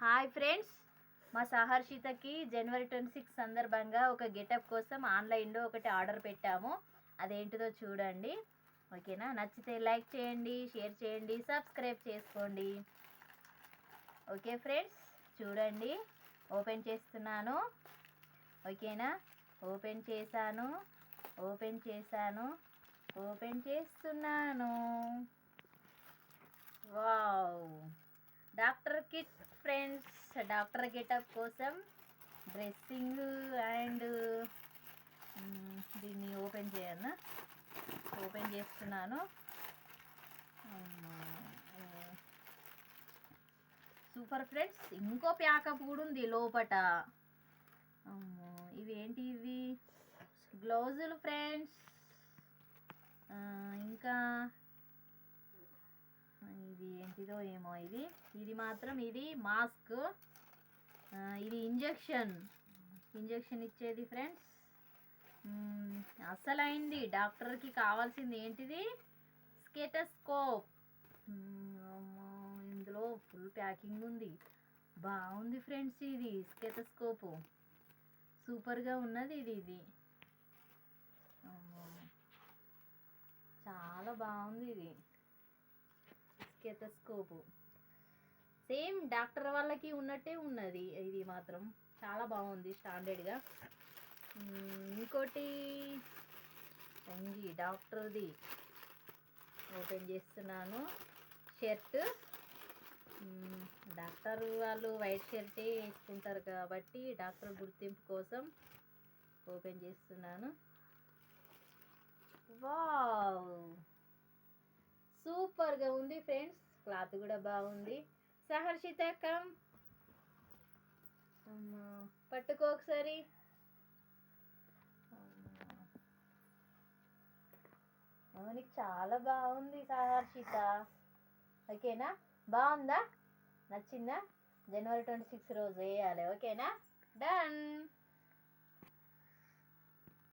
Hi friends, మా సహర్షితకి జనవరి 26 సందర్భంగా ఒక గెటప్ కోసం ఆన్లైన్లో ఒకటి ఆర్డర్ పెట్టాము. అదేంటిదో చూడండి. ఓకేనా? నచ్చితే లైక్ చేయండి, షేర్ చేయండి, సబ్స్క్రైబ్ చేసుకోండి. ఓకే ఫ్రెండ్స్, చూడండి. ఓపెన్ చేస్తున్నాను. ఓకేనా? ఓపెన్ చేస్తున్నాను. Wow! Doctor kit friends, doctor getup కోసం డ్రెస్సింగ్ అండ్ దీన్ని ఓపెన్ చేస్తున్నాను. సూపర్ ఫ్రెండ్స్, ఇంకో ప్యాకప్ కూడా ఉంది లోపట. ఇవి గ్లౌజులు ఫ్రెండ్స్. ఇంకా ఇది ఏంటిదో ఏమో. ఇది మాత్రం ఇది మాస్క్. ఇది ఇంజెక్షన్ ఇచ్చేది ఫ్రెండ్స్. అసలైంది డాక్టర్కి కావాల్సింది ఏంటిది? స్టెతస్కోప్. ఇందులో ఫుల్ ప్యాకింగ్ ఉంది. బాగుంది ఫ్రెండ్స్. ఇది స్టెతస్కోపు సూపర్గా ఉన్నది. ఇది చాలా బాగుంది. ఇది స్టెతస్కోపు సేమ్ డాక్టర్ వాళ్ళకి ఉన్నట్టే ఉన్నది. ఇది మాత్రం చాలా బాగుంది, స్టాండర్డ్గా. ఇంకోటి అంగి డాక్టర్ది ఓపెన్ చేస్తున్నాను. షర్ట్. డాక్టర్ వాళ్ళు వైట్ షర్టే వేసుకుంటారు కాబట్టి డాక్టర్ గుర్తింపు కోసం ఓపెన్ చేస్తున్నాను. వావ్, సూపర్గా ఉంది ఫ్రెండ్స్. క్లాత్ కూడా బాగుంది. సహర్షిత కమ్, పట్టుకో ఒకసారి. నీకు చాలా బాగుంది సహర్షిత. ఓకేనా? బాగుందా? నచ్చిందా? జనవరి 26 రోజు వేయాలి. ఓకేనా? డన్.